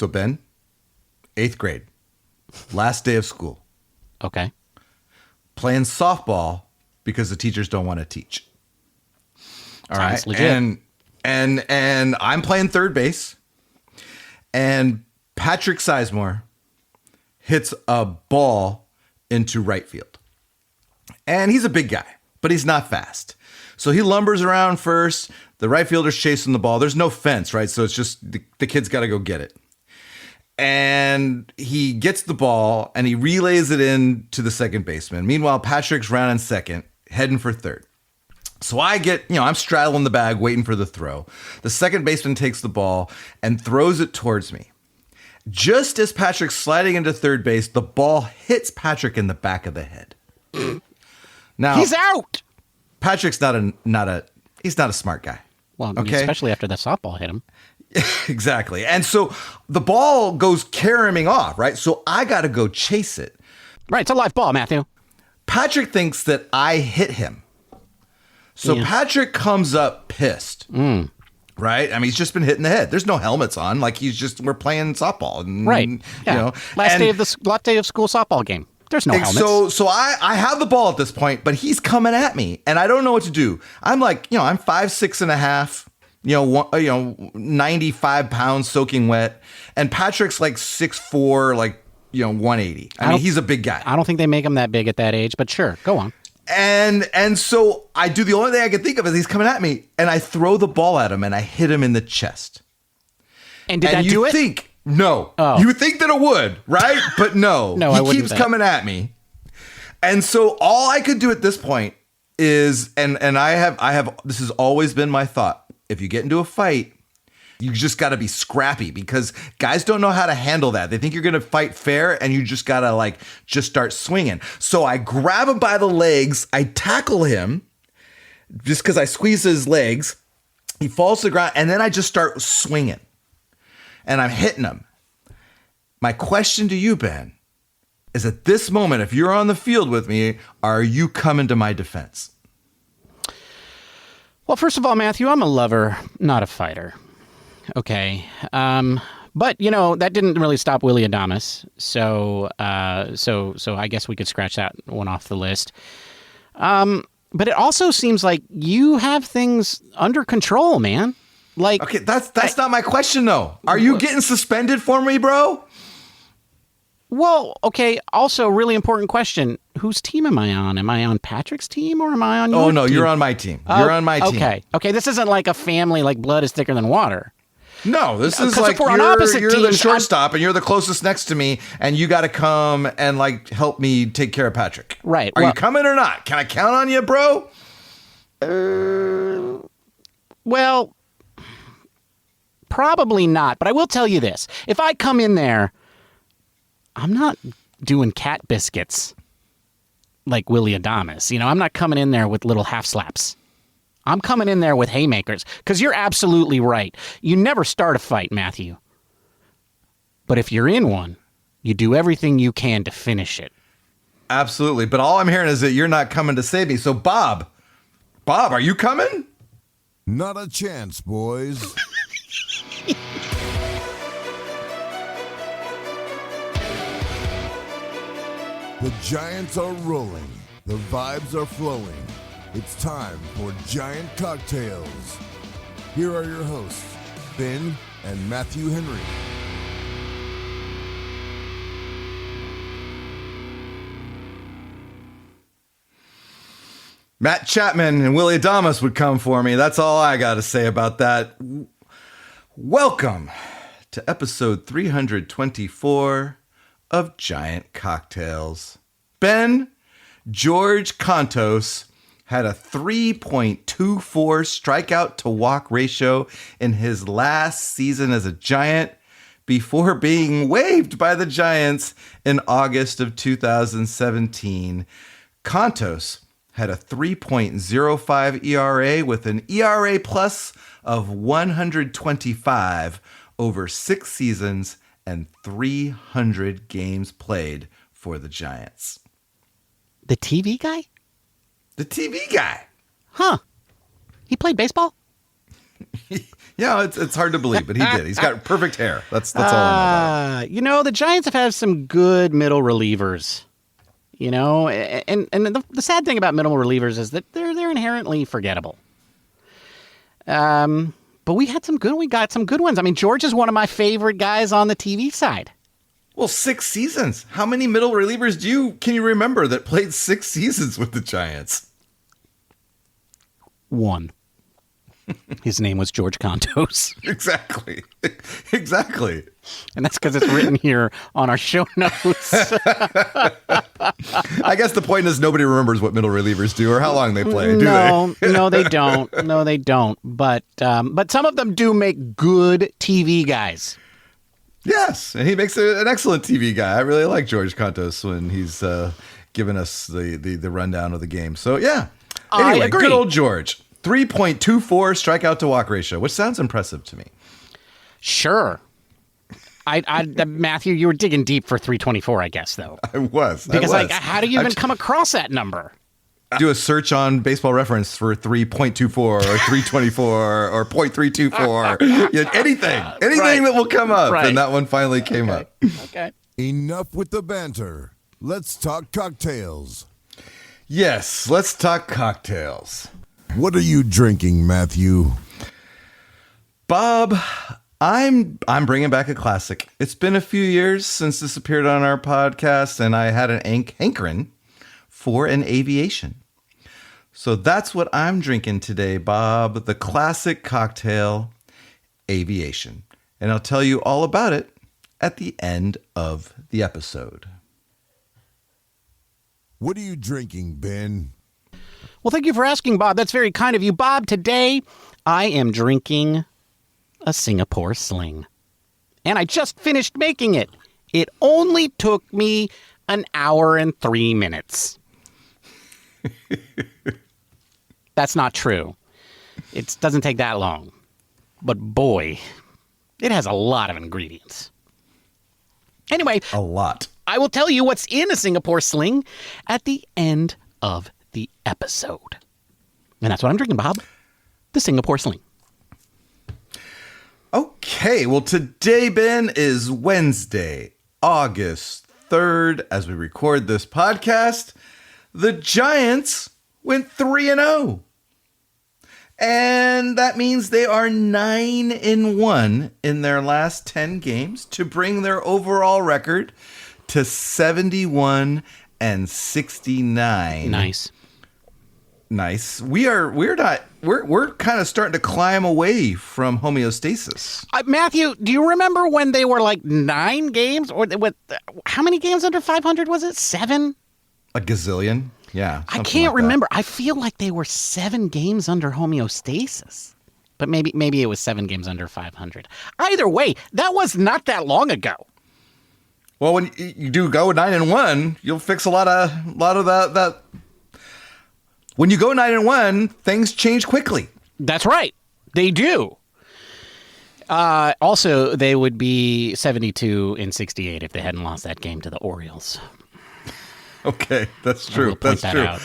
So, Ben, 8th grade, last day of school. Okay. Playing softball because the teachers don't want to teach. All Sounds right. legit. And I'm playing third base. And Patrick Sizemore hits a ball into right field. And he's a big guy, but he's not fast. So he lumbers around first. The right fielder's chasing the ball. There's no fence, right? So it's just the kid's got to go get it. And he gets the ball and he relays it in to the second baseman. Meanwhile, Patrick's rounding second, heading for third. So I get, I'm straddling the bag, waiting for the throw. The second baseman takes the ball and throws it towards me. Just as Patrick's sliding into third base, the ball hits Patrick in the back of the head. Now He's out. Patrick's he's not a smart guy. Well, okay? Especially after the softball hit him. Exactly. And so the ball goes caroming off, right? So I got to go chase it. Right. It's a live ball, Matthew. Patrick thinks that I hit him. So Patrick comes up pissed, right? I mean, he's just been hit in the head. There's no helmets on. Like we're playing softball. And, right. Yeah. Last day of school softball game. There's no helmets. So I have the ball at this point, but he's coming at me and I don't know what to do. I'm like, I'm 5'6.5", 95 pounds soaking wet. And Patrick's like 6'4", 180. I mean, he's a big guy. I don't think they make him that big at that age, but sure, go on. And so I do the only thing I can think of is he's coming at me and I throw the ball at him and I hit him in the chest. And did that do it? No. Oh. You would think that it would, right? But no. No, he keeps coming at me. And so all I could do at this point is, and I have, this has always been my thought. If you get into a fight, you just got to be scrappy because guys don't know how to handle that. They think you're going to fight fair and you just got to just start swinging. So I grab him by the legs. I tackle him just because I squeeze his legs. He falls to the ground and then I just start swinging and I'm hitting him. My question to you, Ben, is at this moment, if you're on the field with me, are you coming to my defense? Well, first of all, Matthew, I'm a lover, not a fighter. Okay. But that didn't really stop Willie Adamas. So I guess we could scratch that one off the list. But it also seems like you have things under control, man. Okay, that's not my question though. Are you getting suspended for me, bro? Well, okay. Also, really important question. Whose team am I on? Am I on Patrick's team or am I on your team? Oh, no, you're on my team. You're on my team. Okay. This isn't like a family, like blood is thicker than water. No, this is like you're the shortstop and you're the closest next to me and you got to come and help me take care of Patrick. Right. Are you coming or not? Can I count on you, bro? Well, probably not. But I will tell you this. If I come in there, I'm not doing cat biscuits like Willie Adamas. I'm not coming in there with little half slaps. I'm coming in there with haymakers because you're absolutely right. You never start a fight, Matthew. But if you're in one, you do everything you can to finish it. Absolutely. But all I'm hearing is that you're not coming to save me. So, Bob, are you coming? Not a chance, boys. The Giants are rolling. The vibes are flowing. It's time for Giant Cocktails. Here are your hosts, Ben and Matthew Henry. Matt Chapman and Willie Adamas would come for me. That's all I got to say about that. Welcome to episode 324 of Giant Cocktails. Ben George Contos had a 3.24 strikeout to walk ratio in his last season as a Giant before being waived by the Giants in August of 2017. Contos had a 3.05 ERA with an ERA plus of 125 over 6 seasons and 300 games played for the Giants. The TV guy? The TV guy. Huh. He played baseball? Yeah, it's hard to believe, but he did. He's got perfect hair. That's all I know about him. The Giants have had some good middle relievers. And the sad thing about middle relievers is that they're inherently forgettable. But we got some good ones. I mean, George is one of my favorite guys on the TV side. Well, 6 seasons. How many middle relievers can you remember that played 6 seasons with the Giants? One. His name was George Contos. Exactly. And that's because it's written here on our show notes. I guess the point is nobody remembers what middle relievers do or how long they play, do they? No, they don't. No, they don't. But some of them do make good TV guys. Yes, and he makes an excellent TV guy. I really like George Contos when he's giving us the rundown of the game. So, yeah. Anyway, I agree. Good old George. 3.24 strikeout to walk ratio, which sounds impressive to me. Sure. Matthew, you were digging deep for 324, I guess, though. I was. Because, how do you even come across that number? Do a search on Baseball Reference for 3.24 or 324 or .324. Anything that will come up. Right. And that one finally came up. Okay. Enough with the banter. Let's talk cocktails. Yes, let's talk cocktails. What are you drinking, Matthew? Bob, I'm bringing back a classic. It's been a few years since this appeared on our podcast, and I had an hankering for an Aviation. So that's what I'm drinking today, Bob, the classic cocktail Aviation. And I'll tell you all about it at the end of the episode. What are you drinking, Ben? Well, thank you for asking, Bob. That's very kind of you. Bob, today I am drinking a Singapore Sling. And I just finished making it. It only took me an hour and 3 minutes. That's not true. It doesn't take that long. But boy, it has a lot of ingredients. Anyway, A lot. I will tell you what's in a Singapore Sling at the end of the episode. And that's what I'm drinking, Bob. The Singapore Sling. Okay, well, today, Ben, is Wednesday, August 3rd. As we record this podcast, the Giants went 3-0. And that means they are 9-1 in their last 10 games to bring their overall record to 71-69. Nice. We're kind of starting to climb away from homeostasis. Matthew, do you remember when they were like 9 games? Or how many games under 500 was it? 7? A gazillion? Yeah. I can't remember. I feel like they were 7 games under homeostasis. But maybe it was 7 games under 500. Either way, that was not that long ago. Well, when you do go 9-1, you'll fix a lot of that. When you go 9-1, things change quickly. That's right. They do. Also, they would be 72-68 if they hadn't lost that game to the Orioles. Okay, that's true. That's true.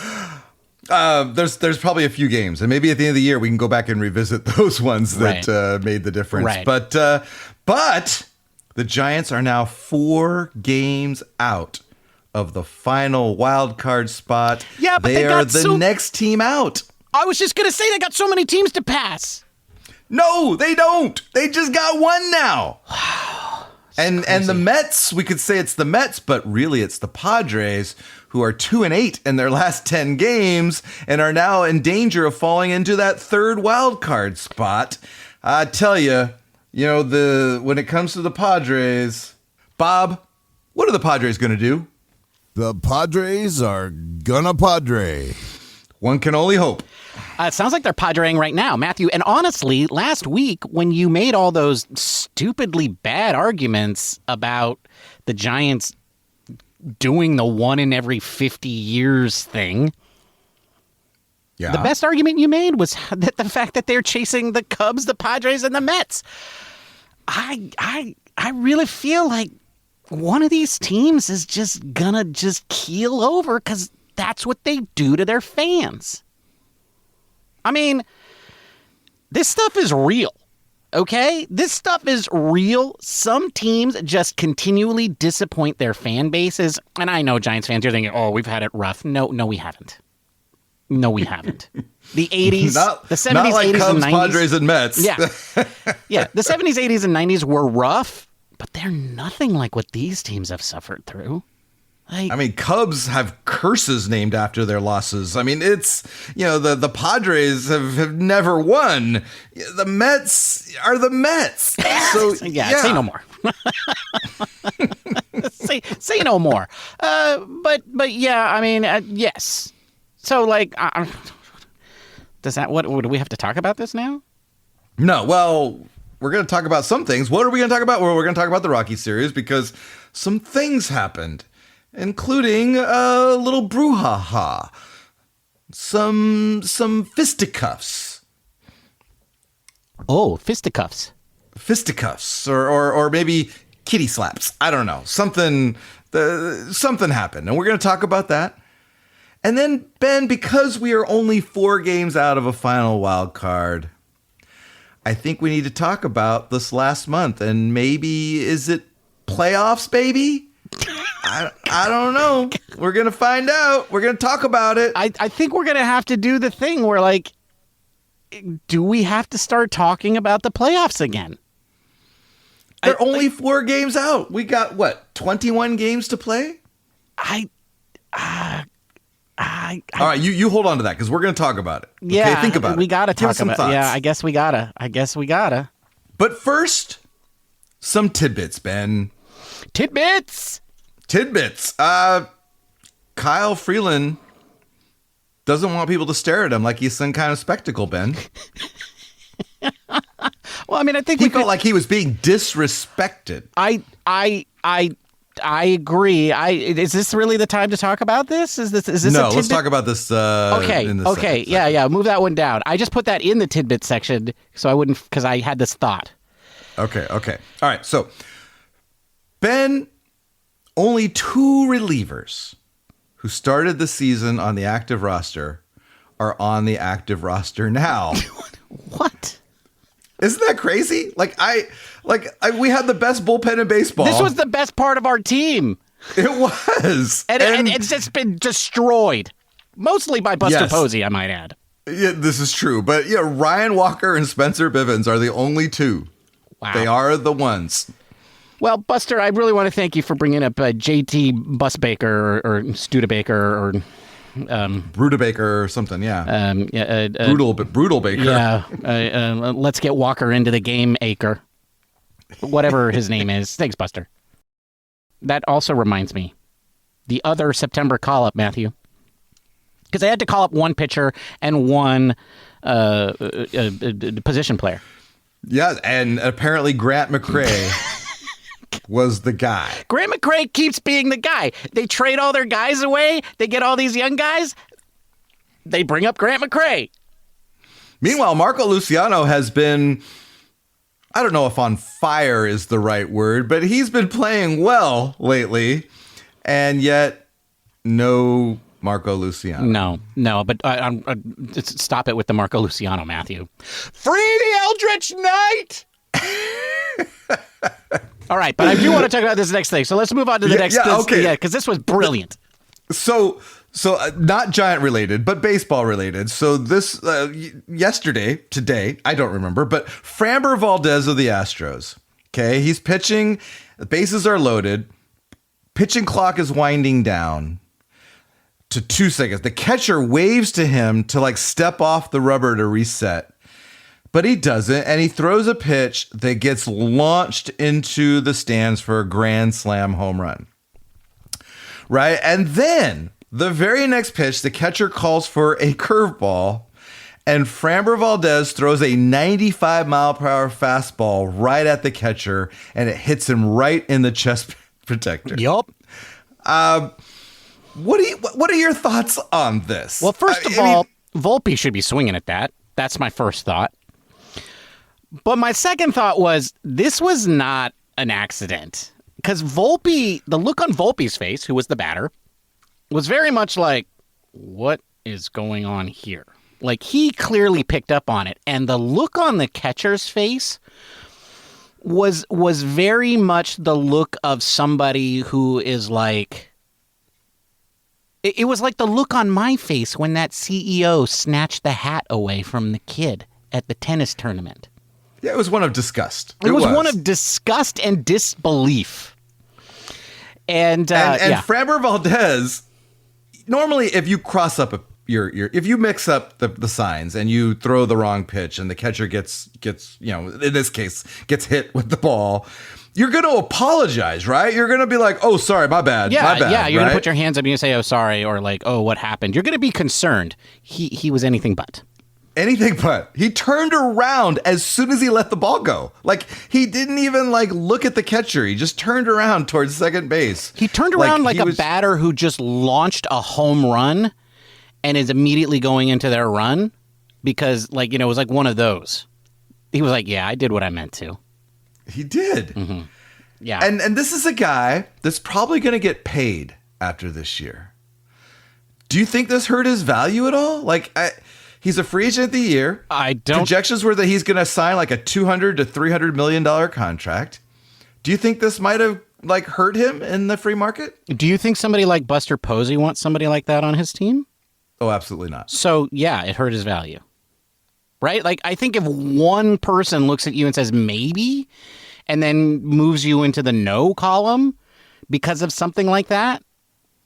There's probably a few games, and maybe at the end of the year we can go back and revisit those ones that made the difference. Right. But the Giants are now 4 games out of the final wild card spot. Yeah, but they are got the next team out. I was just going to say they got so many teams to pass. No, they don't. They just got one now. Wow. And the Mets, we could say it's the Mets, but really it's the Padres, who are 2-8 in their last 10 games and are now in danger of falling into that third wild card spot. I tell you, when it comes to the Padres, Bob, what are the Padres going to do? The Padres are gonna Padre. One can only hope. It sounds like they're padreing right now, Matthew. And honestly, last week when you made all those stupidly bad arguments about the Giants doing the 1 in every 50 years thing, Yeah. the best argument you made was that the fact that they're chasing the Cubs, the Padres, and the Mets. I really feel like one of these teams is just gonna keel over because that's what they do to their fans. I mean, This stuff is real. Okay? This stuff is real. Some teams just continually disappoint their fan bases. And I know Giants fans, you're thinking, oh, we've had it rough. No, we haven't. No, we haven't. The 80s, the 70s, not like 80s, Cubs, and 90s. Padres, and Mets. Yeah. Yeah. The 70s, 80s, and 90s were rough, but they're nothing like what these teams have suffered through. I mean, Cubs have curses named after their losses. I mean, it's, the Padres have never won. The Mets are the Mets. So yeah, say no more. say no more. But yeah, I mean, yes. So like, what do we have to talk about this now? No, well, we're going to talk about some things. What are we going to talk about? Well, we're going to talk about the Rockies series because some things happened, including a little brouhaha, some fisticuffs. Oh, fisticuffs. Fisticuffs, or maybe kitty slaps. I don't know. Something happened, and we're going to talk about that. And then, Ben, because we are only 4 games out of a final wild card, I think we need to talk about this last month. And maybe, is it playoffs, baby? I don't know. We're going to find out. We're going to talk about it. I think we're going to have to do the thing where, like, do we have to start talking about the playoffs again? They're only 4 games out. We got, 21 games to play? All right, you hold on to that because we're going to talk about it. Yeah, okay, think about it. We got to talk about thoughts. it. Yeah, I guess we gotta. But first, some tidbits, Ben. Tidbits. Kyle Freeland doesn't want people to stare at him like he's some kind of spectacle, Ben. Well, I mean, I think he felt like he was being disrespected. I agree. Is this really the time to talk about this? Is this No, a let's talk about this. Okay. In the Okay. Yeah. Move that one down. I just put that in the tidbit section so I wouldn't, because I had this thought. Okay. All right. So, Ben, only 2 relievers who started the season on the active roster are on the active roster now. What? Isn't that crazy? We had the best bullpen in baseball. This was the best part of our team. It was. And it's just been destroyed. Mostly by Buster Posey, I might add. Yeah, this is true. But yeah, Ryan Walker and Spencer Bivens are the only 2. Wow. They are the ones. Well, Buster, I really want to thank you for bringing up JT Busbaker or Studebaker or Brudabaker or something, yeah. Brutal Baker. Yeah. Let's get Walker into the game, Acre. Whatever his name is. Thanks, Buster. That also reminds me. The other September call-up, Matthew. Because I had to call up one pitcher and one position player. Yeah, and apparently Grant McCrae was the guy. Grant McCrae keeps being the guy. They trade all their guys away. They get all these young guys. They bring up Grant McCrae. Meanwhile, Marco Luciano has been, I don't know if on fire is the right word, but he's been playing well lately. And yet, no Marco Luciano. No, but stop it with the Marco Luciano, Matthew. Free the Eldritch Knight! All right, but I do want to talk about this next thing. So let's move on to the next. Okay. Yeah, because this was brilliant. So not Giant related, but baseball related. So this today, I don't remember, but Framber Valdez of the Astros. Okay, he's pitching. The bases are loaded. Pitching clock is winding down to 2 seconds. The catcher waves to him to step off the rubber to reset. But he doesn't, and he throws a pitch that gets launched into the stands for a grand slam home run. Right? And then the very next pitch, the catcher calls for a curveball, and Framber Valdez throws a 95-mile-per-hour fastball right at the catcher, and it hits him right in the chest protector. Yup. What are your thoughts on this? Well, first of all, Volpe should be swinging at that. That's my first thought. But my second thought was this was not an accident. Because Volpe, the look on Volpe's face, who was the batter, was very much like, what is going on here? Like, he clearly picked up on it. And the look on the catcher's face was very much the look of somebody who is like... It was like the look on my face when that CEO snatched the hat away from the kid at the tennis tournament. Yeah, it was one of disgust. It was one of disgust and disbelief. And Framber Valdez, normally if you cross up if you mix up the signs and you throw the wrong pitch and the catcher gets in this case gets hit with the ball, you're going to apologize, right? You're going to be like, "Oh, sorry, my bad." Yeah, my bad, yeah. You're right? going to put your hands up and you say, "Oh, sorry," or like, "Oh, what happened?" You're going to be concerned. He was anything but. Anything but. He turned around as soon as he let the ball go. Like, he didn't even look at the catcher. He just turned around towards second base. He turned around like a batter who just launched a home run and is immediately going into their run because, it was like one of those. He was like, "Yeah, I did what I meant to." He did. Mm-hmm. Yeah. And this is a guy that's probably going to get paid after this year. Do you think this hurt his value at all? He's a free agent of the year. I don't. Projections were that he's going to sign a $200 to $300 million contract. Do you think this might have hurt him in the free market? Do you think somebody like Buster Posey wants somebody like that on his team? Oh, absolutely not. So, yeah, it hurt his value. Right? I think if one person looks at you and says maybe, and then moves you into the no column because of something like that,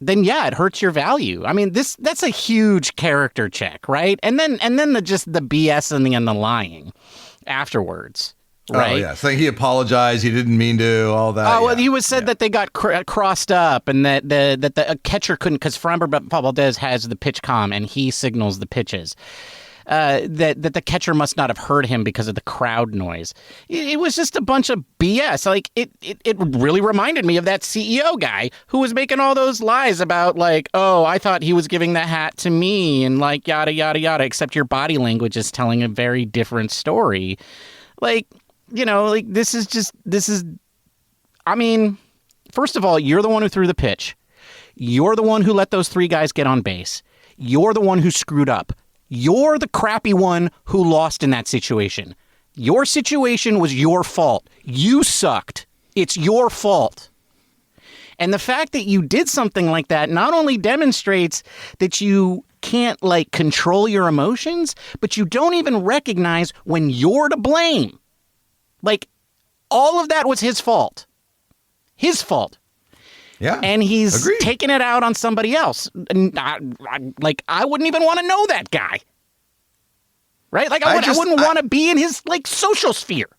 then yeah, it hurts your value. I mean, that's a huge character check, right? And then the BS and the lying afterwards, right? Oh yeah, saying he apologized, he didn't mean to, all that. Oh well, he was said that they got crossed up and that the catcher couldn't because Framber Valdez has the pitch comm and he signals the pitches. That the catcher must not have heard him because of the crowd noise. It was just a bunch of BS. It really reminded me of that CEO guy who was making all those lies about oh, I thought he was giving the hat to me and yada, yada, yada, except your body language is telling a very different story. This is, I mean, first of all, you're the one who threw the pitch. You're the one who let those three guys get on base. You're the one who screwed up. You're the crappy one who lost in that situation. Your situation was your fault. You sucked. It's your fault. And the fact that you did something like that not only demonstrates that you can't control your emotions, but you don't even recognize when you're to blame. All of that was his fault. His fault. Yeah, and he's agreed. Taking it out on somebody else. I wouldn't even want to know that guy. Right? I wouldn't want to be in his social sphere.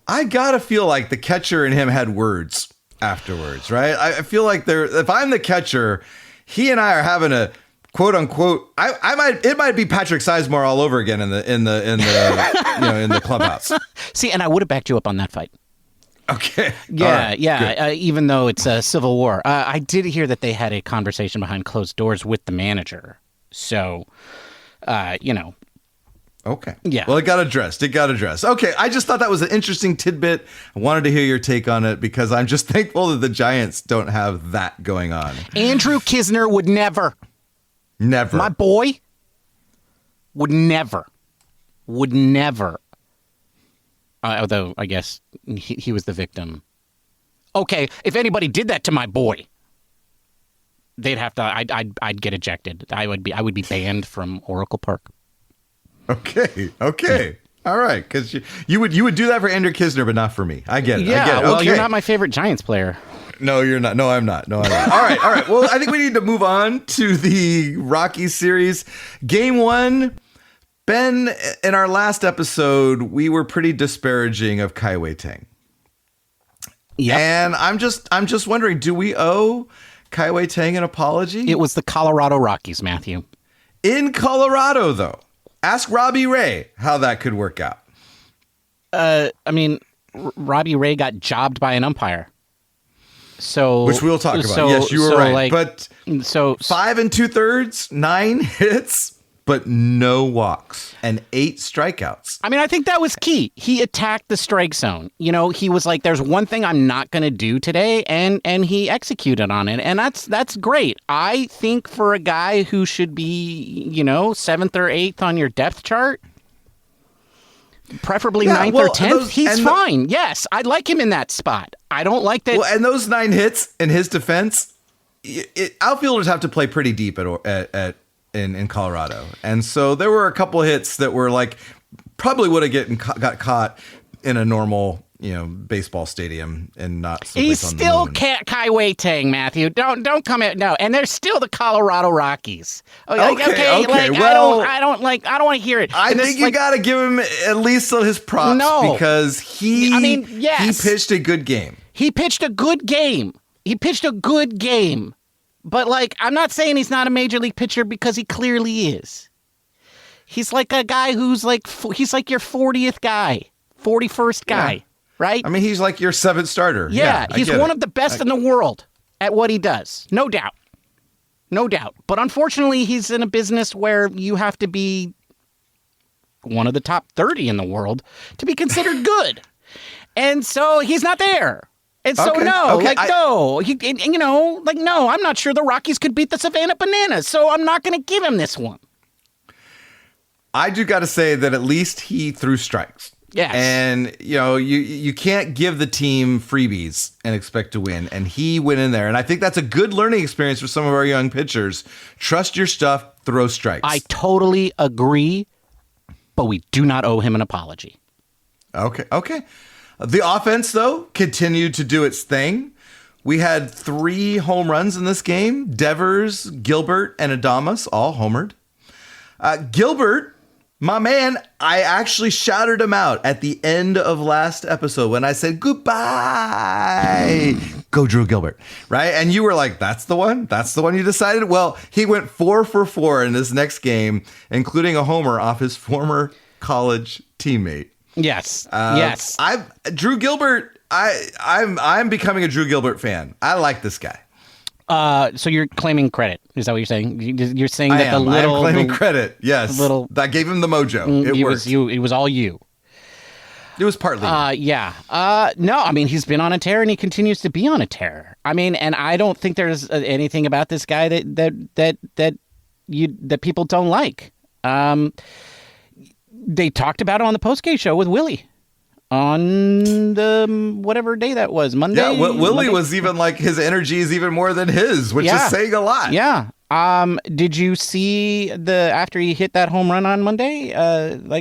I gotta feel like the catcher and him had words afterwards, right? I feel like if I'm the catcher, he and I are having a quote unquote. It might be Patrick Sizemore all over again in the in the clubhouse. See, and I would have backed you up on that fight. Okay. Yeah, right, yeah. Even though it's a civil war, I did hear that they had a conversation behind closed doors with the manager. So, Okay. Yeah. Well, it got addressed. Okay. I just thought that was an interesting tidbit. I wanted to hear your take on it because I'm just thankful that the Giants don't have that going on. Andrew Kisner would never. Never. My boy would never. Although, I guess he was the victim. Okay, if anybody did that to my boy, they'd have to. I'd get ejected. I would be banned from Oracle Park. Okay. All right, because you would do that for Andrew Kisner, but not for me. I get it. Yeah. I get it. Well, okay. you're not my favorite Giants player. No, you're not. No, I'm not. All right. Well, I think we need to move on to the Rockies series. Game 1. Ben, in our last episode, we were pretty disparaging of Kai Wei Tang. Yeah. And I'm just wondering, do we owe Kai Wei Tang an apology? It was the Colorado Rockies, Matthew. In Colorado, though. Ask Robbie Ray how that could work out. Robbie Ray got jobbed by an umpire. So, which we'll talk about. Yes, you were right. But 5 2/3, 9 hits, but no walks and 8 strikeouts. I mean, I think that was key. He attacked the strike zone. You know, he was like, there's one thing I'm not going to do today, and he executed on it. And that's great. I think for a guy who should be, 7th or 8th on your depth chart, preferably 9th or 10th, he's fine. Yes, I like him in that spot. I don't like that. Well, and those 9 hits in his defense, outfielders have to play pretty deep in Colorado. And so there were a couple of hits that were like probably would have got caught in a normal, baseball stadium and not he's on still the moon. Kai Wei Tang, Matthew. Don't come at no. And there's still the Colorado Rockies. Okay. Like, Well, I don't want to hear it. I think you got to give him at least his props because he pitched a good game. He pitched a good game. But, I'm not saying he's not a major league pitcher because he clearly is. He's like a guy who's he's like your 40th guy, 41st guy, right? I mean, he's like your 7th starter. Yeah, he's one of the best in the world at what he does. No doubt. But unfortunately, he's in a business where you have to be one of the top 30 in the world to be considered good. And so he's not there. And so, no, I'm not sure the Rockies could beat the Savannah Bananas, so I'm not going to give him this one. I do got to say that at least he threw strikes. Yes. And, you can't give the team freebies and expect to win. And he went in there. And I think that's a good learning experience for some of our young pitchers. Trust your stuff, throw strikes. I totally agree, but we do not owe him an apology. Okay. The offense, though, continued to do its thing. We had 3 home runs in this game. Devers, Gilbert, and Adames all homered. Gilbert, my man, I actually shouted him out at the end of last episode when I said, goodbye, go Drew Gilbert, right? And you were like, that's the one you decided? Well, he went 4 for 4 in this next game, including a homer off his former college teammate. Yes. Drew Gilbert. I'm becoming a Drew Gilbert fan. I like this guy. So you're claiming credit? Is that what you're saying? You're saying that I am claiming credit. Yes. That gave him the mojo. It worked. It was all you. It was partly. Yeah. No, I mean, he's been on a tear and he continues to be on a tear. I mean, and I don't think there's anything about this guy that people don't like. They talked about it on the postgame show with Willie on the whatever day that was, Monday. Yeah, Willie was even like his energy is even more than his, which is saying a lot. Yeah. Did you see after he hit that home run on Monday?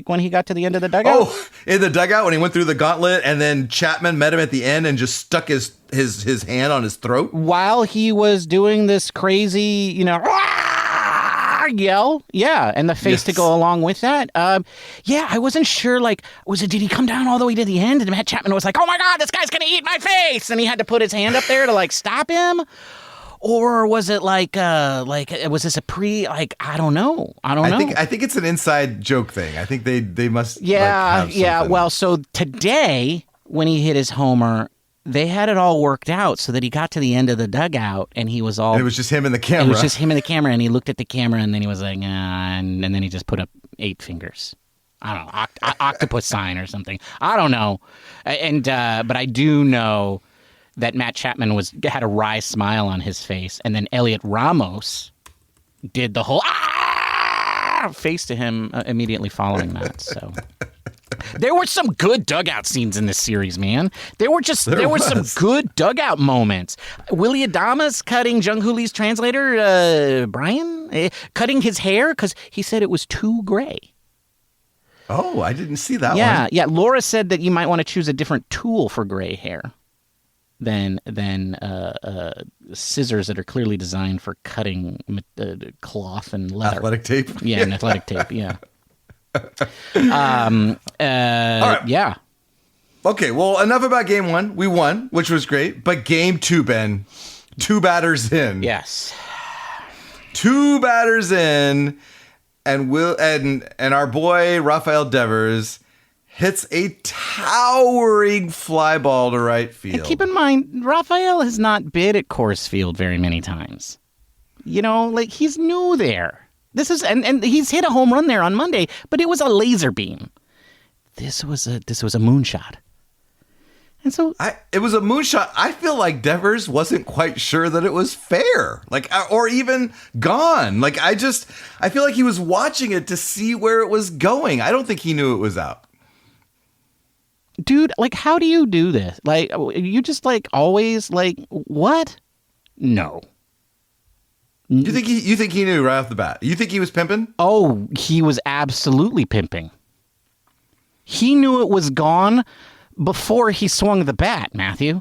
When he got to the end of the dugout? Oh, in the dugout when he went through the gauntlet, and then Chapman met him at the end and just stuck his hand on his throat while he was doing this crazy, yell, and the face to go along with that. I wasn't sure, did he come down all the way to the end and Matt Chapman was like, oh my god, this guy's gonna eat my face, and he had to put his hand up there to stop him? Or was it was this a I don't know. I think it's an inside joke thing. I think they must have something. Well, so today when he hit his homer, they had it all worked out so that he got to the end of the dugout and he was all... And it was just him and the camera. It was just him and the camera, and he looked at the camera and then he was like, and then he just put up 8 fingers. I don't know, octopus sign or something. I don't know. But I do know that Matt Chapman had a wry smile on his face, and then Elliot Ramos did the whole face to him immediately following that, so... There were some good dugout scenes in this series, man. There were some good dugout moments. Willie Adames cutting Jung Hoo Lee's translator, Brian, cutting his hair because he said it was too gray. Oh, I didn't see that one. Yeah. Laura said that you might want to choose a different tool for gray hair than scissors that are clearly designed for cutting cloth and leather. Athletic tape? Yeah, and athletic tape, yeah. All right. Yeah. Okay, well, enough about game 1. We won, which was great. But game 2, Ben, 2 batters in. Yes. 2 batters in, and our boy Rafael Devers hits a towering fly ball to right field. And keep in mind, Rafael has not bid at Coors Field very many times. He's new there. This is and he's hit a home run there on Monday, but it was a laser beam. This was a moonshot. And so it was a moonshot. I feel like Devers wasn't quite sure that it was fair, like, or even gone. Like, I feel like he was watching it to see where it was going. I don't think he knew it was out. Dude, like, how do you do this? Like, you just like always like what? No. You think he knew right off the bat? You think he was pimping? Oh, he was absolutely pimping. He knew it was gone before he swung the bat, Matthew.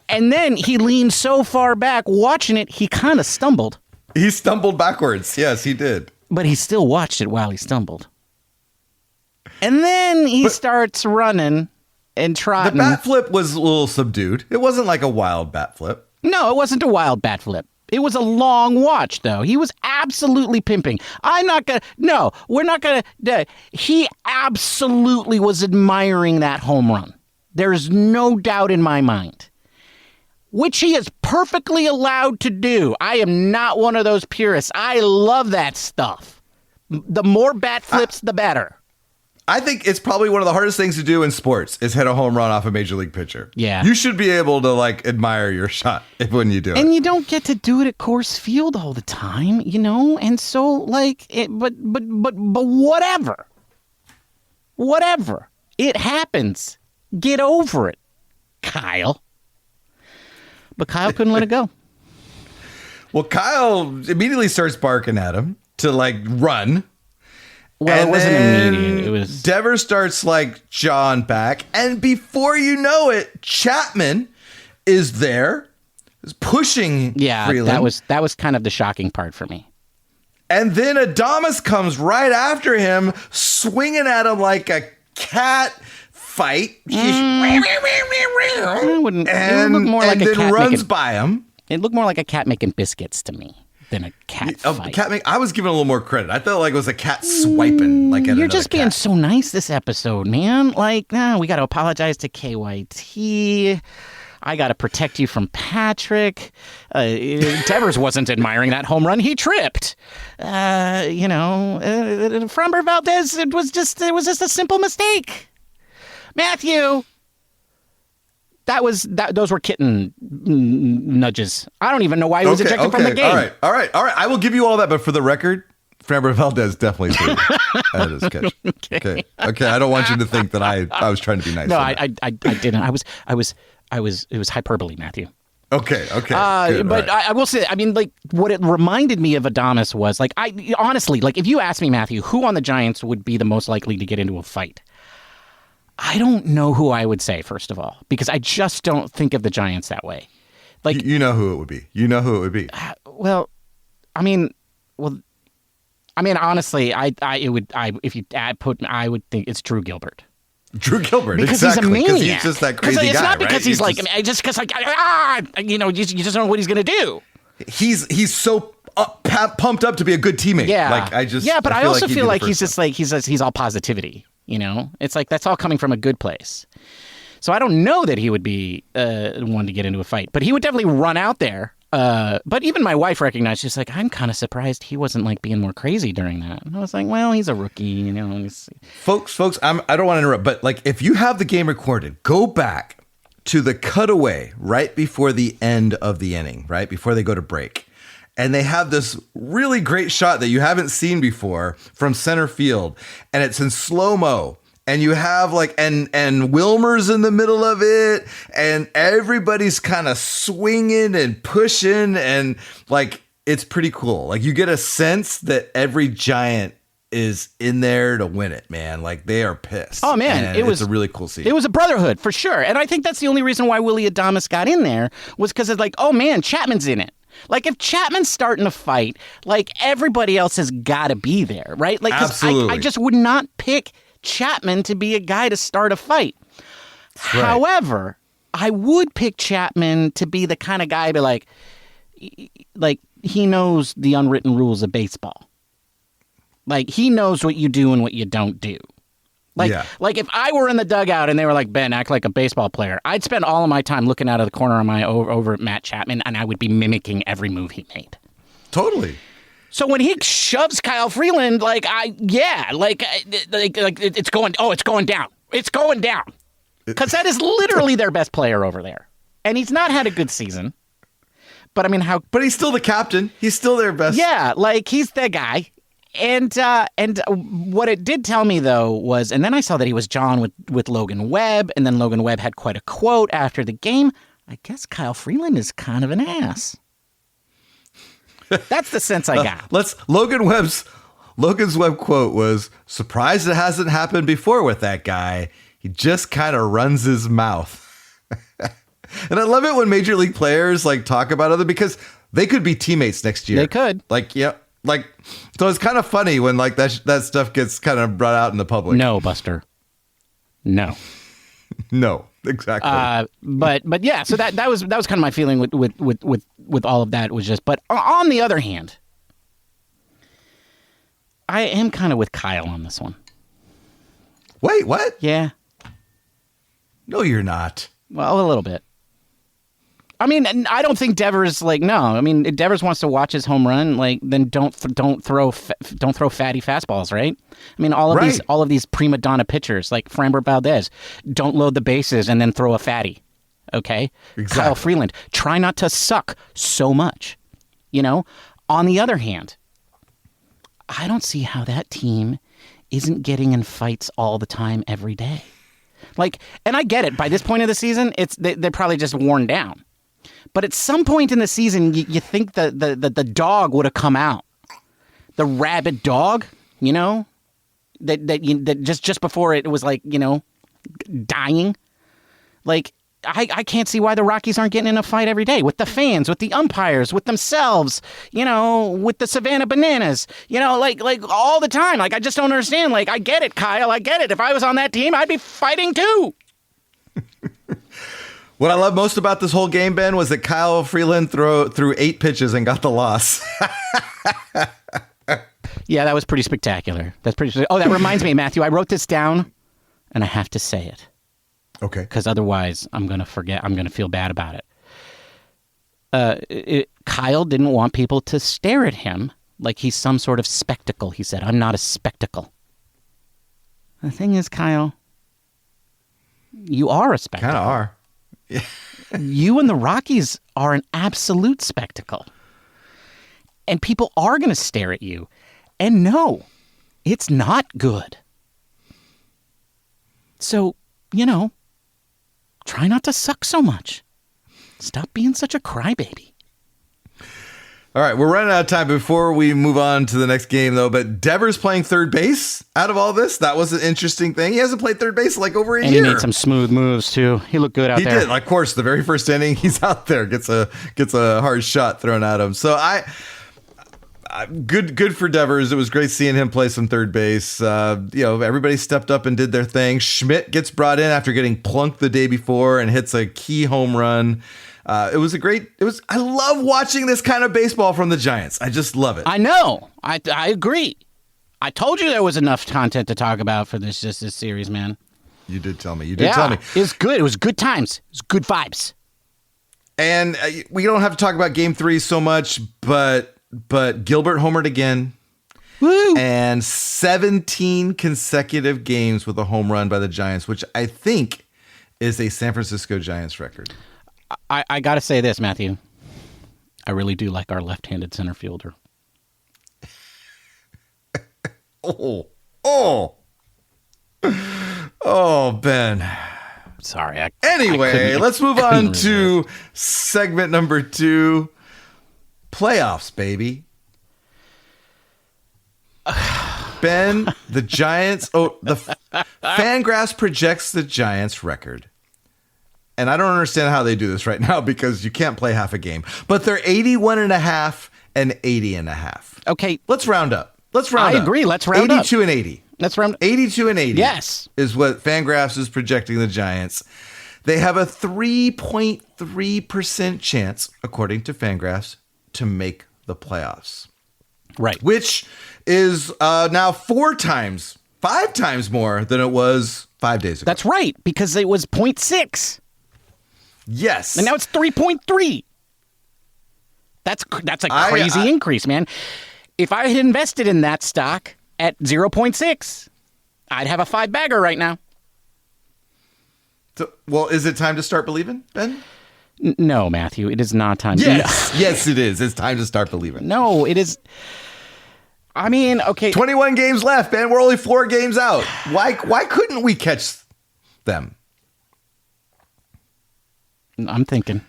And then he leaned so far back watching it, he kind of stumbled. He stumbled backwards. Yes, he did. But he still watched it while he stumbled. And then he starts running and trotting. The bat flip was a little subdued. It wasn't like a wild bat flip. No, it wasn't a wild bat flip. It was a long watch, though. He was absolutely pimping. We're not going to. He absolutely was admiring that home run. There's no doubt in my mind. Which he is perfectly allowed to do. I am not one of those purists. I love that stuff. The more bat flips, the better. I think it's probably one of the hardest things to do in sports is hit a home run off a major league pitcher. Yeah. You should be able to like admire your shot when you do it. And you don't get to do it at Coors Field all the time, you know? And so like but whatever. Whatever. It happens. Get over it, Kyle. But Kyle couldn't let it go. Well, Kyle immediately starts barking at him to like run. Well, and it wasn't then immediate. It was Devers starts like jawing back, and before you know it, Chapman is there, is pushing. Yeah, Freeland. that was kind of the shocking part for me. And then Adames comes right after him, swinging at him like a cat fight. I wouldn't. And, it would look more like and a then cat runs making, by him. It looked more like a cat making biscuits to me than a cat fight. I was giving a little more credit. I felt like it was a cat swiping. Like at You're just being cat. so nice this episode, man. Like, nah, we got to apologize to KYT. I got to protect you from Patrick. Devers wasn't admiring that home run. He tripped. Framber Valdez, it was just a simple mistake. Matthew, those were kitten nudges. I don't even know why he was ejected from the game. All right. I will give you all that, but for the record, Framber Valdez definitely threw at his catch. Okay. I don't want you to think that I was trying to be nice. No, I didn't. It was hyperbole, Matthew. Okay. Good, but right. I will say, I mean, like, what it reminded me of Adames was, like, honestly, like, if you ask me, Matthew, who on the Giants would be the most likely to get into a fight? I don't know who I would say, first of all, because I just don't think of the Giants that way. Like, you know who it would be. Honestly, I would think it's Drew Gilbert. Drew Gilbert, because exactly. He's a maniac. Because he's just that crazy guy. It's not because right? he's like, just because you just don't know what he's going to do. He's so pumped up to be a good teammate. Yeah, but I also feel like he's just like he's all positivity. You know, it's like that's all coming from a good place. So I don't know that he would be one to get into a fight, but he would definitely run out there. But even my wife recognized, she's like, I'm kind of surprised he wasn't like being more crazy during that. And I was like, well, he's a rookie, you know. Folks, I don't want to interrupt, but like if you have the game recorded, go back to the cutaway right before the end of the inning, right before they go to break. And they have this really great shot that you haven't seen before from center field. And it's in slow-mo. And you have like, and Wilmer's in the middle of it. And everybody's kind of swinging and pushing. And like, it's pretty cool. Like you get a sense that every Giant is in there to win it, man. Like they are pissed. Oh, man. And it's a really cool scene. It was a brotherhood for sure. And I think that's the only reason why Willy Adames got in there was because it's like, oh, man, Chapman's in it. Like, if Chapman's starting a fight, like, everybody else has got to be there, right? Like, 'cause I just would not pick Chapman to be a guy to start a fight. Right. However, I would pick Chapman to be the kind of guy to, like, he knows the unwritten rules of baseball. Like, he knows what you do and what you don't do. Like if I were in the dugout and they were like, Ben, act like a baseball player, I'd spend all of my time looking out of the corner of my over at Matt Chapman, and I would be mimicking every move he made. Totally. So when he shoves Kyle Freeland, it's going down. It's going down. Because that is literally their best player over there. And he's not had a good season. But I mean, But he's still the captain. He's still their best. Yeah, he's the guy. And what it did tell me, though, was, and then I saw that he was John with Logan Webb, and then Logan Webb had quite a quote after the game. I guess Kyle Freeland is kind of an ass. That's the sense I got. Logan's Webb quote was, "Surprised it hasn't happened before with that guy. He just kind of runs his mouth." And I love it when major league players talk about other, because they could be teammates next year. They could. So it's kind of funny when that stuff gets kind of brought out in the public. No, Buster. No. No, exactly. But yeah, so that was kind of my feeling with all of that, was just, but on the other hand, I am kind of with Kyle on this one. Wait, what? Yeah. No, you're not. Well, a little bit. I mean, I don't think Devers no. I mean, if Devers wants to watch his home run, then don't throw fatty fastballs, right? I mean, all of these prima donna pitchers like Framber Valdez don't load the bases and then throw a fatty. Okay, exactly. Kyle Freeland, try not to suck so much. On the other hand, I don't see how that team isn't getting in fights all the time, every day. And I get it. By this point of the season, they're probably just worn down. But at some point in the season, you think the dog would have come out, the rabid dog, that just before it was dying. I can't see why the Rockies aren't getting in a fight every day with the fans, with the umpires, with themselves, with the Savannah Bananas, all the time. I just don't understand. I get it, Kyle. I get it. If I was on that team, I'd be fighting too. What I love most about this whole game, Ben, was that Kyle Freeland threw 8 pitches and got the loss. Yeah, that was pretty spectacular. Oh, that reminds me, Matthew, I wrote this down and I have to say it. Okay. Because otherwise I'm going to forget. I'm going to feel bad about it. Kyle didn't want people to stare at him like he's some sort of spectacle. He said, "I'm not a spectacle." The thing is, Kyle, you are a spectacle. Kind of are. You and the Rockies are an absolute spectacle. And people are going to stare at you. And no, it's not good. So, try not to suck so much. Stop being such a crybaby. All right, we're running out of time before we move on to the next game, though. But Devers playing third base out of all this, that was an interesting thing. He hasn't played third base over a year. And he made some smooth moves, too. He looked good out there. He did. Of course, the very first inning, he's out there, gets a hard shot thrown at him. So good for Devers. It was great seeing him play some third base. Everybody stepped up and did their thing. Schmidt gets brought in after getting plunked the day before and hits a key home run. I love watching this kind of baseball from the Giants. I just love it. I know. I agree. I told you there was enough content to talk about for this series, man. You did tell me. Tell me. It was good. It was good times. It was good vibes. And we don't have to talk about Game 3 so much, but Gilbert homered again. Woo! And 17 consecutive games with a home run by the Giants, which I think is a San Francisco Giants record. I got to say this, Matthew. I really do like our left-handed center fielder. Oh, Ben. Sorry. Anyway, let's move on to segment number 2. Playoffs, baby. Ben, the Giants. Fangraphs projects the Giants record. And I don't understand how they do this right now because you can't play half a game. But they're 81.5 and 80.5. Okay. Let's round up. I agree. Let's round 82 up. 82 and 80. Let's round up. 82 and 80. Yes. Is what Fangraphs is projecting the Giants. They have a 3.3% chance, according to Fangraphs, to make the playoffs. Right. Which is now 5 times more than it was 5 days ago. That's right, because it was 0.6. Yes. And now it's 3.3. That's a crazy increase, man. if I had invested in that stock at 0.6, I'd have a 5-bagger right now. So, well, is it time to start believing, Ben? No, Matthew, it is not time. Yes, yes, it is. It's time to start believing. No, it is. I mean, okay. 21 games left, Ben. We're only 4 games out. Why couldn't we catch them? I'm thinking.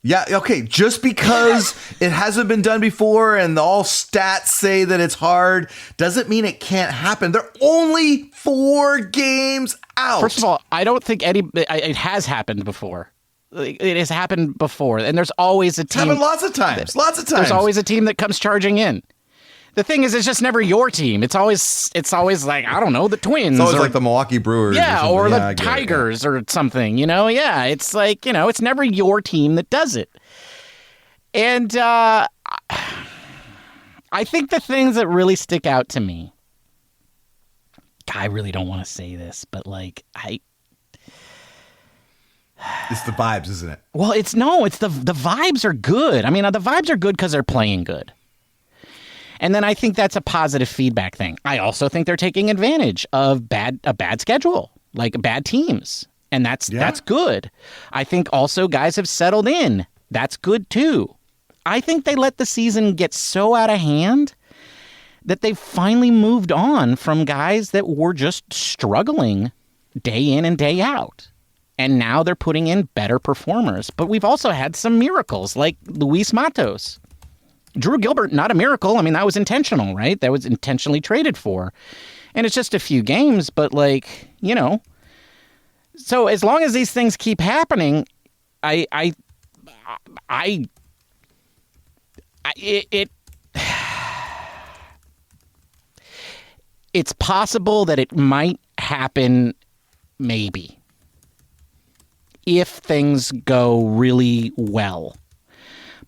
Yeah, okay. Just because it hasn't been done before and all stats say that it's hard doesn't mean it can't happen. They're only 4 games out. First of all, I don't think it has happened before. It has happened before, and there's always a team. It's happened lots of times. Lots of times. There's always a team that comes charging in. The thing is, it's just never your team. It's always like, I don't know, the Twins. It's always like the Milwaukee Brewers. Or the Tigers or something, Yeah, it's like, it's never your team that does it. And I think the things that really stick out to me, I really don't want to say this, but it's the vibes, isn't it? Well, it's the vibes are good. I mean, the vibes are good because they're playing good. And then I think that's a positive feedback thing. I also think they're taking advantage of a bad schedule, like bad teams. And that's good. I think also guys have settled in. That's good too. I think they let the season get so out of hand that they've finally moved on from guys that were just struggling day in and day out. And now they're putting in better performers. But we've also had some miracles like Luis Matos. Drew Gilbert, not a miracle. I mean, that was intentional, right? That was intentionally traded for. And it's just a few games, but So as long as these things keep happening, it's possible that it might happen, maybe, if things go really well.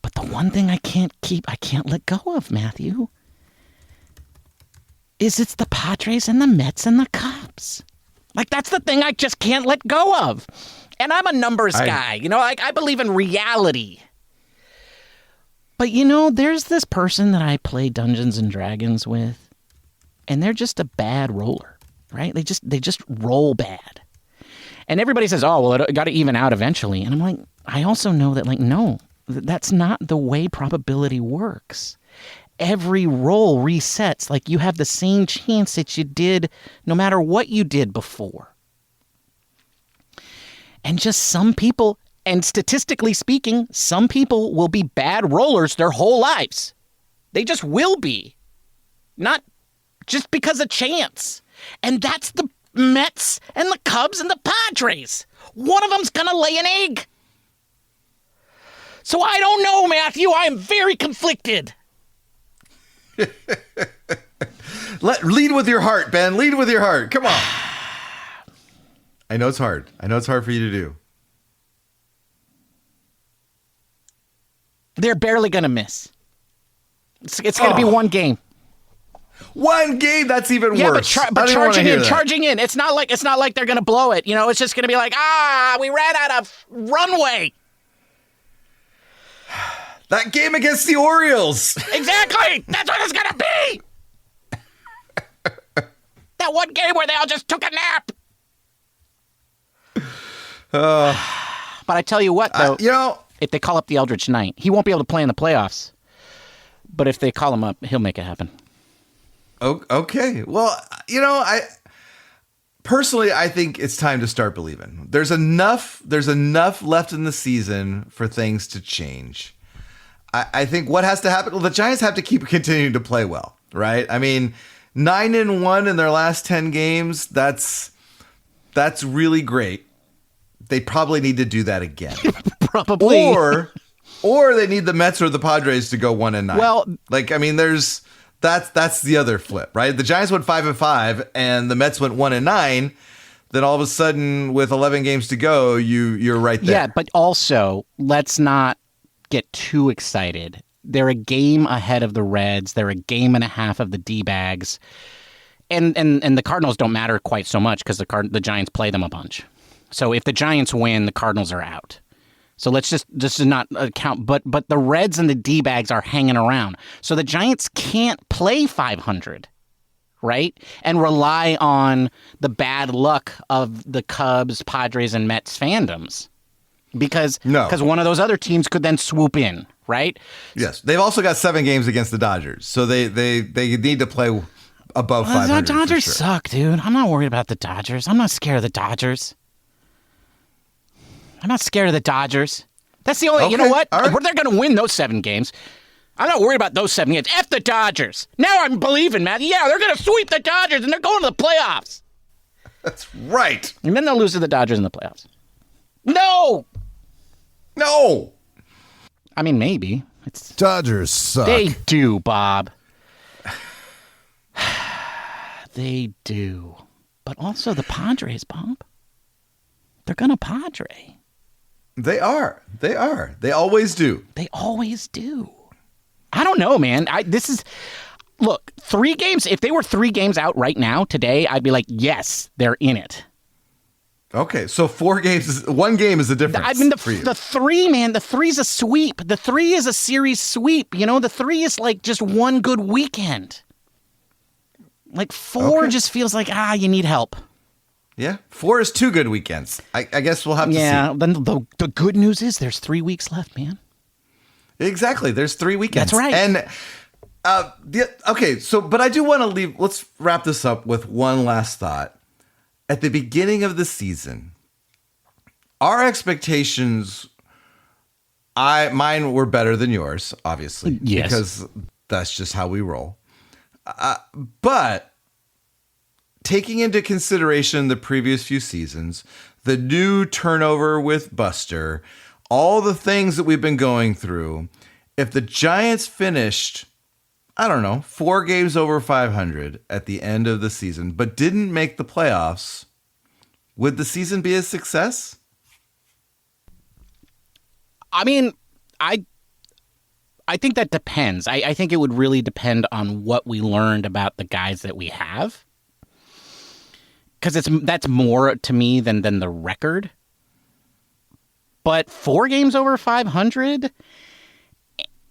But the one thing I can't let go of, Matthew, is it's the Padres and the Mets and the Cubs. Like, that's the thing I just can't let go of. And I'm a numbers guy. I believe in reality. But, there's this person that I play Dungeons and Dragons with, and they're just a bad roller, right? They just roll bad. And everybody says, oh, well, it got to even out eventually. And I'm like, I also know that, no, that's not the way probability works. Every roll resets. Like, you have the same chance that you did no matter what you did before. And just some people, and statistically speaking, some people will be bad rollers their whole lives. They just will be. Not just because of chance. And that's the Mets and the Cubs and the Padres. One of them's going to lay an egg. So I don't know, Matthew. I'm very conflicted. Lead with your heart, Ben. Lead with your heart. Come on. I know it's hard. I know it's hard for you to do. They're barely going to miss. It's going to be one game. One game? That's even worse. But charging in. It's not like they're going to blow it. It's just going to be like, we ran out of runway. That game against the Orioles. Exactly. That's what it's going to be. That one game where they all just took a nap. But I tell you what, though. If they call up the Eldritch Knight, he won't be able to play in the playoffs. But if they call him up, he'll make it happen. Okay. Well, I think it's time to start believing. There's enough left in the season for things to change. I think what has to happen, well, the Giants have to keep continuing to play well, right? I mean, 9-1 in their last 10 games, that's really great. They probably need to do that again. Probably. Or they need the Mets or the Padres to go 1-9. Well, that's the other flip, right? The Giants went 5-5 and the Mets went 1-9. Then all of a sudden, with 11 games to go, you're right there. Yeah, but also, let's not get too excited. They're a game ahead of the Reds. They're a game and a half of the D-bags. And the Cardinals don't matter quite so much because the Giants play them a bunch. So if the Giants win, the Cardinals are out. So let's just not count. But the Reds and the D-bags are hanging around. So the Giants can't play 500, right? And rely on the bad luck of the Cubs, Padres, and Mets fandoms. Because one of those other teams could then swoop in, right? Yes. They've also got 7 games against the Dodgers. So they need to play above 500. The Dodgers for sure. suck, dude. I'm not worried about the Dodgers. I'm not scared of the Dodgers. I'm not scared of the Dodgers. That's the only... You know what? Right. They're going to win those 7 games. I'm not worried about those 7 games. F the Dodgers. Now I'm believing, Matthew. Yeah, they're going to sweep the Dodgers, and they're going to the playoffs. That's right. And then they'll lose to the Dodgers in the playoffs. No! I mean, maybe. Dodgers suck. They do, Bob. They do. But also the Padres, Bob. They're going to Padre. They are. They always do. They always do. I don't know, man. Look, 3 games. If they were 3 games out right now, today, I'd be like, yes, they're in it. Okay, so 4 games, 1 game is the difference. I mean, the 3, man, the 3's a sweep. The 3 is a series sweep. You know, the 3 is like just one good weekend. Like 4 just feels like, you need help. Yeah, 4 is 2 good weekends. I guess we'll have to see. Yeah, then the good news is there's 3 weeks left, man. Exactly, there's 3 weekends. That's right. And, but I do want to leave, let's wrap this up with one last thought. At the beginning of the season, our expectations, mine were better than yours, obviously. Yes. Because that's just how we roll. But taking into consideration the previous few seasons, the new turnover with Buster, all the things that we've been going through, if the Giants finished, 4 games over 500 at the end of the season, but didn't make the playoffs, would the season be a success? I mean, I think that depends. I think it would really depend on what we learned about the guys that we have. Because that's more to me than the record. But 4 games over 500,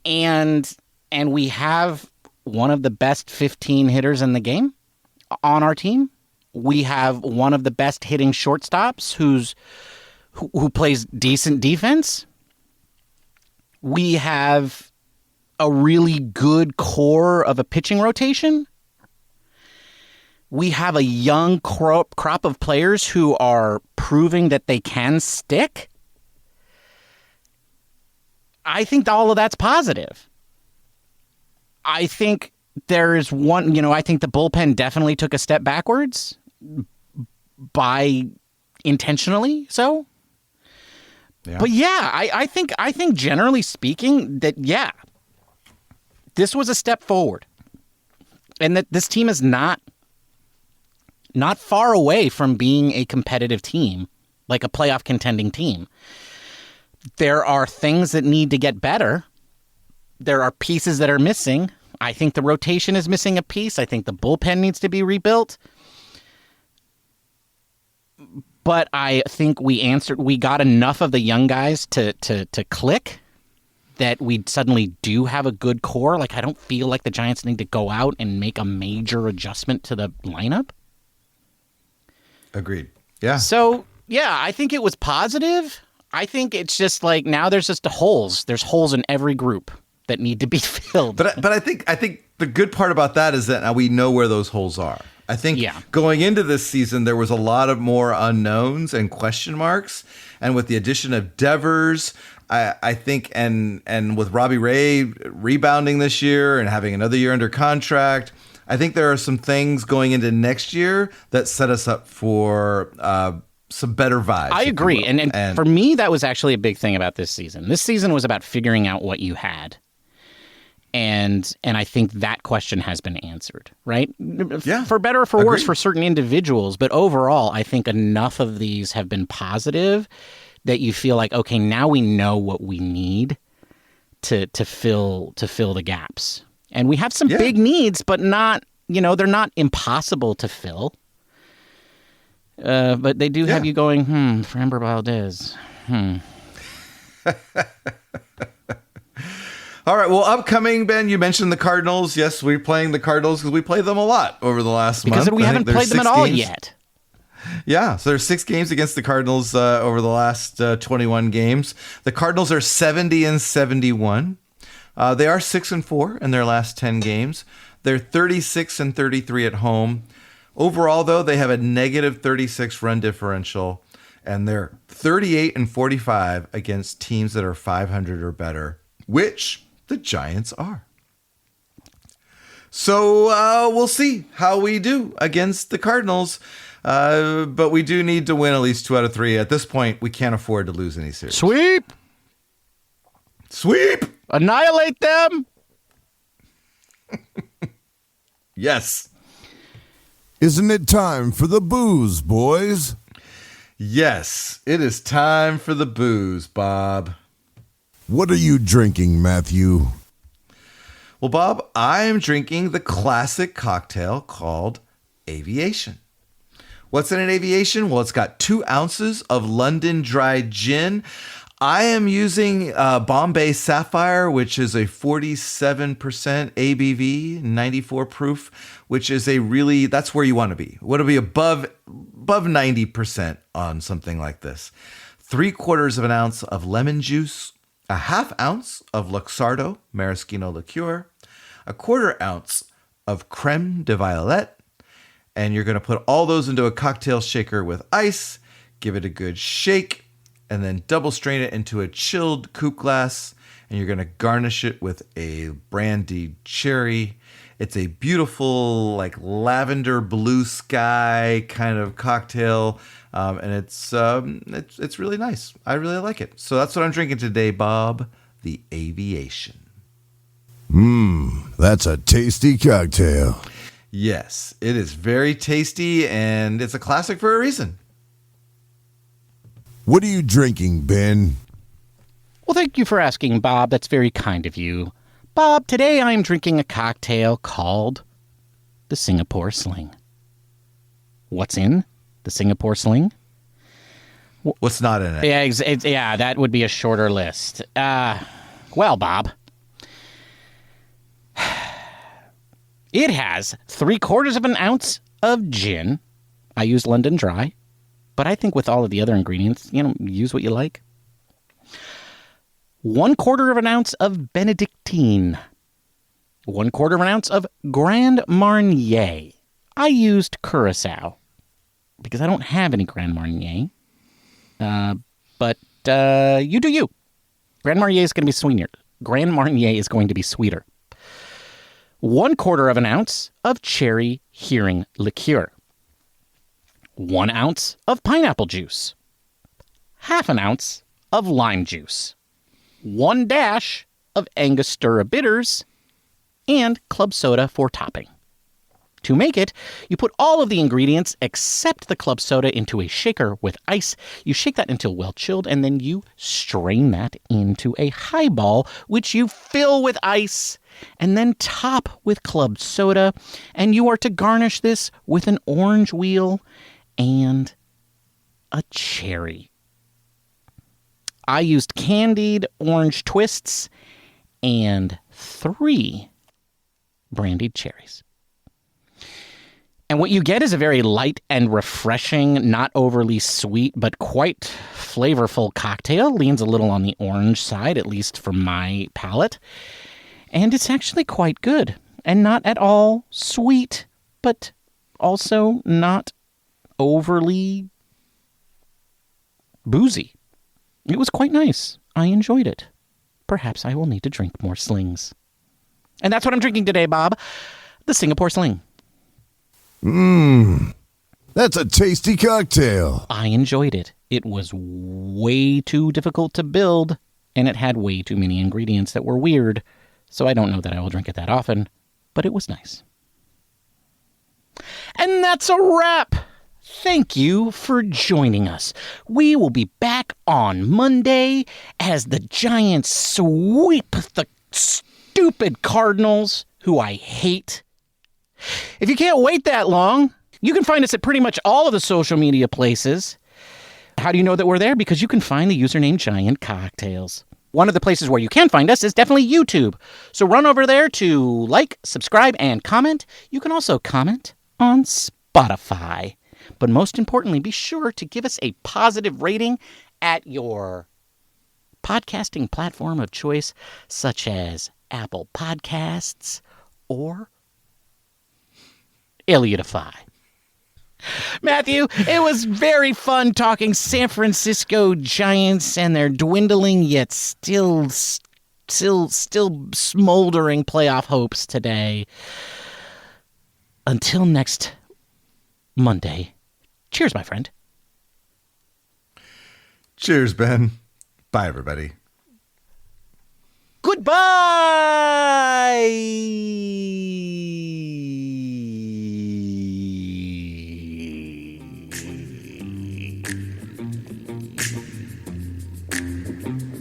and we have one of the best 15 hitters in the game on our team. We have one of the best hitting shortstops who plays decent defense. We have a really good core of a pitching rotation. We have a young crop of players who are proving that they can stick. I think all of that's positive. I think there is one, I think the bullpen definitely took a step backwards by intentionally so. Yeah. But yeah, I think generally speaking that, this was a step forward. And that this team is not far away from being a competitive team, like a playoff contending team. There are things that need to get better. There are pieces that are missing. I think the rotation is missing a piece. I think the bullpen needs to be rebuilt. But I think we got enough of the young guys to click that we suddenly do have a good core. Like, I don't feel like the Giants need to go out and make a major adjustment to the lineup. Agreed. Yeah. So, I think it was positive. I think it's just like now there's just holes. There's holes in every group that need to be filled. But I think the good part about that is that now we know where those holes are. I think going into this season, there was a lot of more unknowns and question marks. And with the addition of Devers, I think, and with Robbie Ray rebounding this year and having another year under contract, I think there are some things going into next year that set us up for some better vibes. I agree. And for me, that was actually a big thing about this season. This season was about figuring out what you had. And I think that question has been answered, right? Yeah. For better or for worse for certain individuals. But overall, I think enough of these have been positive that you feel like, okay, now we know what we need to fill the gaps. And we have some big needs, but not, they're not impossible to fill. But they do have you going, Framber Valdez, All right. Well, upcoming, Ben, you mentioned the Cardinals. Yes, we're playing the Cardinals because we played them a lot over the last month. Because we haven't played them at all yet. Yeah, so there's 6 games against the Cardinals over the last 21 games. The Cardinals are 70-71. They are 6-4 in their last 10 games. They're 36-33 at home. Overall, though, they have a negative 36 run differential, and they're 38-45 against teams that are 500 or better, which the Giants are. So we'll see how we do against the Cardinals. But we do need to win at least 2 out of 3. At this point, we can't afford to lose any series. Sweep! Annihilate them! Yes. Isn't it time for the booze, boys? Yes, it is time for the booze, Bob. What are you drinking, Matthew? Well, Bob, I am drinking the classic cocktail called Aviation. What's in an Aviation? Well, it's got 2 ounces of London dry gin. I am using Bombay Sapphire, which is a 47% ABV, 94 proof, which is that's where you want to be. You want to be above 90% on something like this. 3/4 of an ounce of lemon juice, a 1/2 ounce of Luxardo Maraschino Liqueur, a 1/4 ounce of Crème de Violette, and you're going to put all those into a cocktail shaker with ice, give it a good shake, and then double strain it into a chilled coupe glass, and you're going to garnish it with a brandied cherry. It's a beautiful, like lavender blue sky kind of cocktail, and it's really nice. I really like it. So that's what I'm drinking today, Bob, the Aviation. That's a tasty cocktail. Yes, it is very tasty, and it's a classic for a reason. What are you drinking, Ben? Well, thank you for asking, Bob. That's very kind of you. Bob, today I'm drinking a cocktail called the Singapore Sling. What's in the Singapore Sling? What's not in it? Yeah, that would be a shorter list. Well, Bob, it has 3/4 of an ounce of gin. I use London Dry, but I think with all of the other ingredients, use what you like. 1/4 of an ounce of Benedictine. 1/4 of an ounce of Grand Marnier. I used curacao because I don't have any Grand Marnier. But you do you. Grand Marnier is going to be sweeter. Grand Marnier is going to be sweeter. 1/4 of an ounce of Cherry Heering Liqueur. 1 ounce of pineapple juice. 1/2 an ounce of lime juice. 1 dash of Angostura bitters. And club soda for topping. To make it, you put all of the ingredients except the club soda into a shaker with ice. You shake that until well chilled, and then you strain that into a highball, which you fill with ice and then top with club soda. And you are to garnish this with an orange wheel and a cherry. I used candied orange twists and 3 brandied cherries. And what you get is a very light and refreshing, not overly sweet, but quite flavorful cocktail. Leans a little on the orange side, at least for my palate. And it's actually quite good. And not at all sweet, but also not overly boozy. It was quite nice. I enjoyed it. Perhaps I will need to drink more slings. And that's what I'm drinking today, Bob. The Singapore Sling. That's a tasty cocktail. I enjoyed it. It was way too difficult to build, and it had way too many ingredients that were weird, so I don't know that I will drink it that often, but it was nice. And that's a wrap. Thank you for joining us. We will be back on Monday as the Giants sweep the stupid Cardinals, who I hate. If you can't wait that long, you can find us at pretty much all of the social media places. How do you know that we're there? Because you can find the username Giant Cocktails. One of the places where you can find us is definitely YouTube. So run over there to like, subscribe, and comment. You can also comment on Spotify. But most importantly, be sure to give us a positive rating at your podcasting platform of choice, such as Apple Podcasts or Elliottify. Matthew, it was very fun talking San Francisco Giants and their dwindling yet still smoldering playoff hopes today. Until next Monday. Cheers, my friend. Cheers, Ben. Bye, everybody. Goodbye!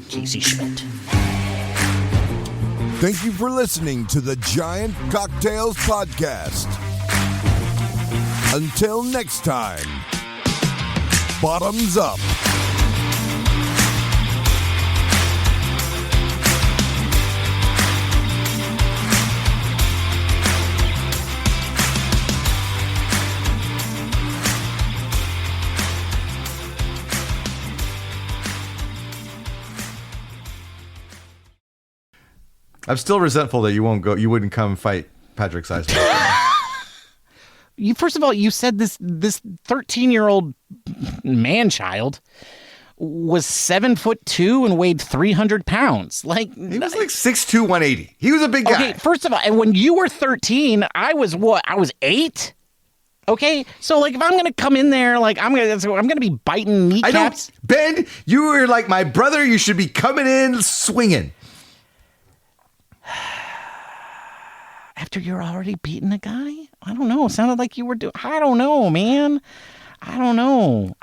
Casey Schmidt. Thank you for listening to the Giant Cocktails Podcast. Until next time, bottoms up. I'm still resentful that you wouldn't come fight Patrick Sizemore. First of all, you said this 13-year-old man-child was 7'2" and weighed 300 pounds. Like, He was like 6'2", 180. He was a big guy. okay, first of all, and when you were 13, I was what? I was 8. Okay, so like if I'm gonna come in there, like I'm gonna be biting kneecaps. Ben, you were like my brother. You should be coming in swinging. After you're already beating a guy? I don't know. It sounded like you were doing. I don't know, man. I don't know.